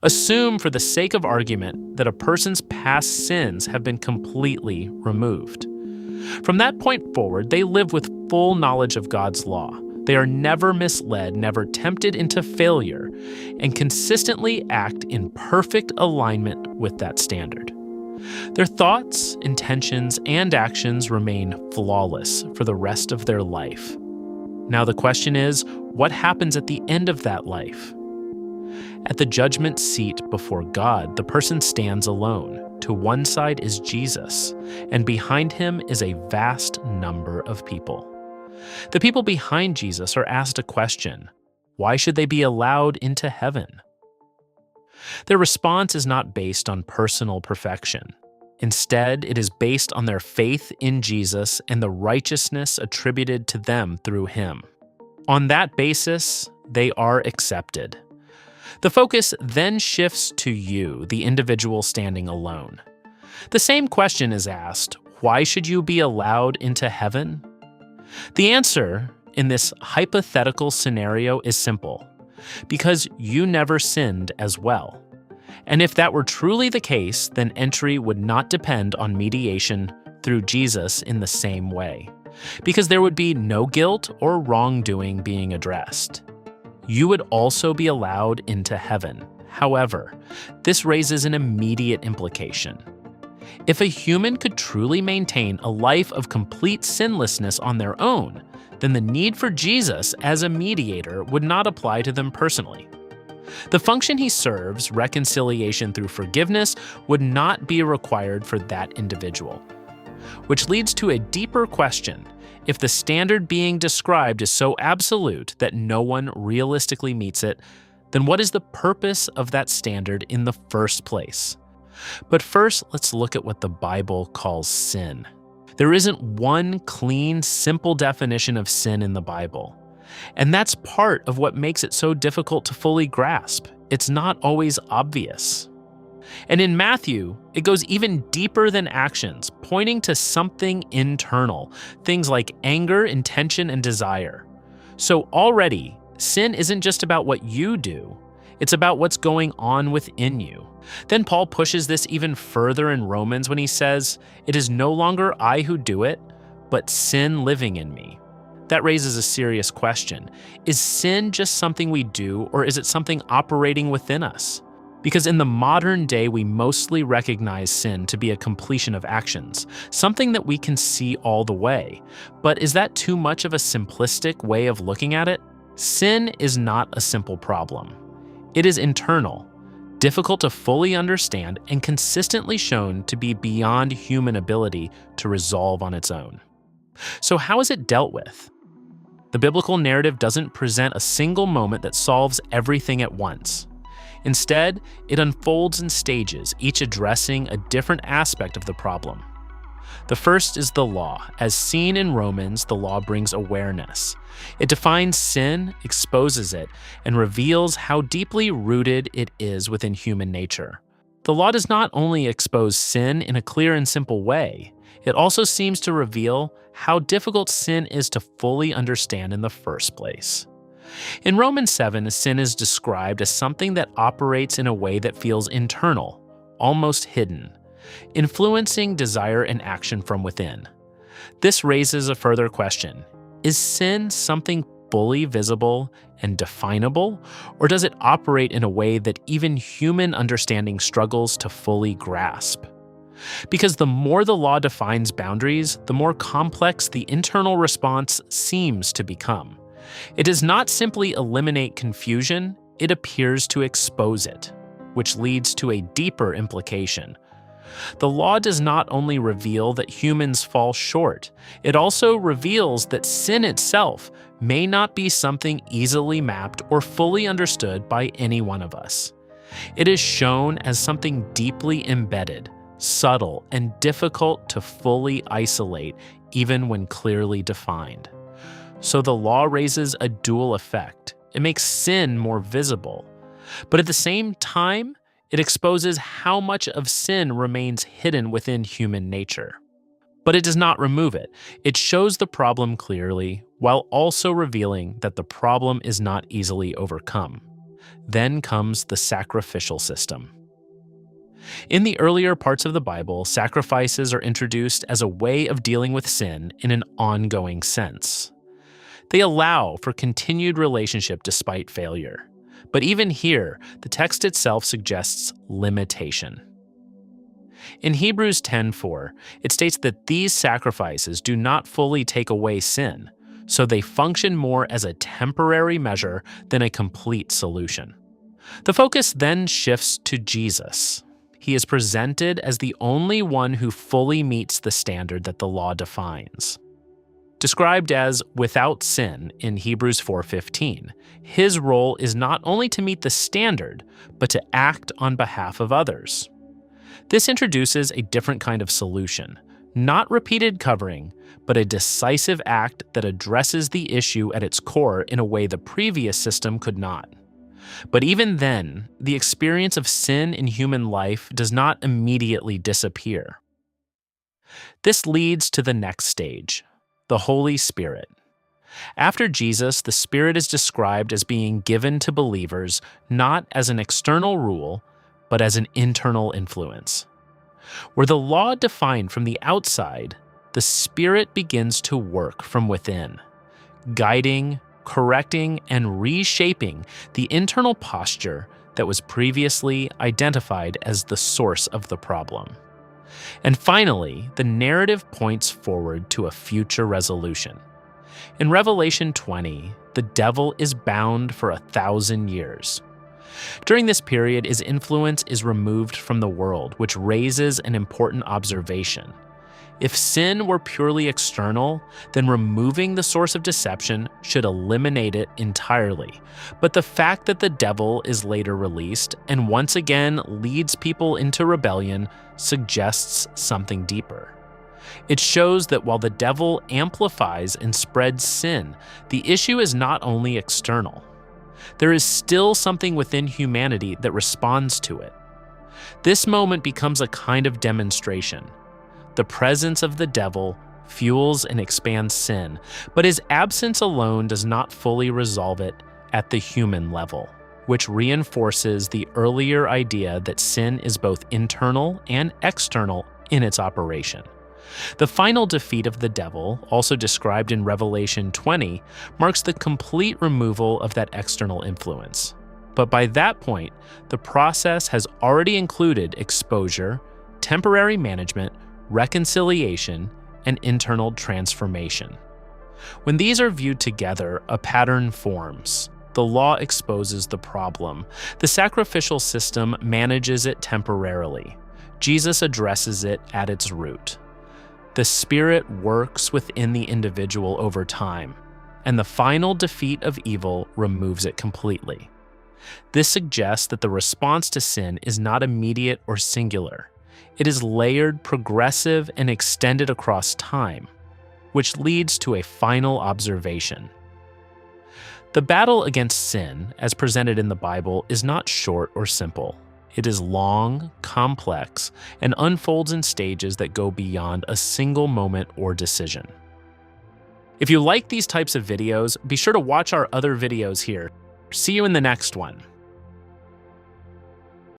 Assume, for the sake of argument, that a person's past sins have been completely removed. From that point forward, they live with full knowledge of God's law. They are never misled, never tempted into failure, and consistently act in perfect alignment with that standard. Their thoughts, intentions, and actions remain flawless for the rest of their life. Now the question is, what happens at the end of that life? At the judgment seat before God, the person stands alone. To one side is Jesus, and behind him is a vast number of people. The people behind Jesus are asked a question: why should they be allowed into heaven? Their response is not based on personal perfection. Instead, it is based on their faith in Jesus and the righteousness attributed to them through him. On that basis, they are accepted. The focus then shifts to you, the individual standing alone. The same question is asked: why should you be allowed into heaven? The answer in this hypothetical scenario is simple: because you never sinned as well. And if that were truly the case, then entry would not depend on mediation through Jesus in the same way, because there would be no guilt or wrongdoing being addressed. You would also be allowed into heaven. However, this raises an immediate implication. If a human could truly maintain a life of complete sinlessness on their own, then the need for Jesus as a mediator would not apply to them personally. The function he serves, reconciliation through forgiveness, would not be required for that individual. Which leads to a deeper question. If the standard being described is so absolute that no one realistically meets it, then what is the purpose of that standard in the first place? But first, let's look at what the Bible calls sin. There isn't one clean, simple definition of sin in the Bible. And that's part of what makes it so difficult to fully grasp. It's not always obvious. And in Matthew, it goes even deeper than actions, pointing to something internal, things like anger, intention, and desire. So already, sin isn't just about what you do, it's about what's going on within you. Then Paul pushes this even further in Romans when he says, "It is no longer I who do it, but sin living in me." That raises a serious question. Is sin just something we do, or is it something operating within us? Because in the modern day, we mostly recognize sin to be a completion of actions, something that we can see all the way. But is that too much of a simplistic way of looking at it? Sin is not a simple problem. It is internal, difficult to fully understand, and consistently shown to be beyond human ability to resolve on its own. So how is it dealt with? The biblical narrative doesn't present a single moment that solves everything at once. Instead, it unfolds in stages, each addressing a different aspect of the problem. The first is the law. As seen in Romans, the law brings awareness. It defines sin, exposes it, and reveals how deeply rooted it is within human nature. The law does not only expose sin in a clear and simple way, it also seems to reveal how difficult sin is to fully understand in the first place. In Romans 7, sin is described as something that operates in a way that feels internal, almost hidden, influencing desire and action from within. This raises a further question. Is sin something fully visible and definable, or does it operate in a way that even human understanding struggles to fully grasp? Because the more the law defines boundaries, the more complex the internal response seems to become. It does not simply eliminate confusion, it appears to expose it, which leads to a deeper implication. The law does not only reveal that humans fall short, it also reveals that sin itself may not be something easily mapped or fully understood by any one of us. It is shown as something deeply embedded, subtle, and difficult to fully isolate, even when clearly defined. So the law raises a dual effect. It makes sin more visible, but at the same time, it exposes how much of sin remains hidden within human nature. But it does not remove it. It shows the problem clearly, while also revealing that the problem is not easily overcome. Then comes the sacrificial system. In the earlier parts of the Bible, sacrifices are introduced as a way of dealing with sin in an ongoing sense. They allow for continued relationship despite failure. But even here, the text itself suggests limitation. In Hebrews 10:4, it states that these sacrifices do not fully take away sin, so they function more as a temporary measure than a complete solution. The focus then shifts to Jesus. He is presented as the only one who fully meets the standard that the law defines. Described as without sin in Hebrews 4:15, his role is not only to meet the standard, but to act on behalf of others. This introduces a different kind of solution, not repeated covering, but a decisive act that addresses the issue at its core in a way the previous system could not. But even then, the experience of sin in human life does not immediately disappear. This leads to the next stage, the Holy Spirit. After Jesus, the Spirit is described as being given to believers not as an external rule, but as an internal influence. Where the law defined from the outside, the Spirit begins to work from within, guiding, correcting, and reshaping the internal posture that was previously identified as the source of the problem. And finally, the narrative points forward to a future resolution. In Revelation 20, the devil is bound for 1,000 years. During this period, his influence is removed from the world, which raises an important observation. If sin were purely external, then removing the source of deception should eliminate it entirely. But the fact that the devil is later released and once again leads people into rebellion suggests something deeper. It shows that while the devil amplifies and spreads sin, the issue is not only external. There is still something within humanity that responds to it. This moment becomes a kind of demonstration. The presence of the devil fuels and expands sin, but his absence alone does not fully resolve it at the human level, which reinforces the earlier idea that sin is both internal and external in its operation. The final defeat of the devil, also described in Revelation 20, marks the complete removal of that external influence. But by that point, the process has already included exposure, temporary management, reconciliation, and internal transformation. When these are viewed together, a pattern forms. The law exposes the problem. The sacrificial system manages it temporarily. Jesus addresses it at its root. The Spirit works within the individual over time, and the final defeat of evil removes it completely. This suggests that the response to sin is not immediate or singular. It is layered, progressive, and extended across time, which leads to a final observation. The battle against sin, as presented in the Bible, is not short or simple. It is long, complex, and unfolds in stages that go beyond a single moment or decision. If you like these types of videos, be sure to watch our other videos here. See you in the next one.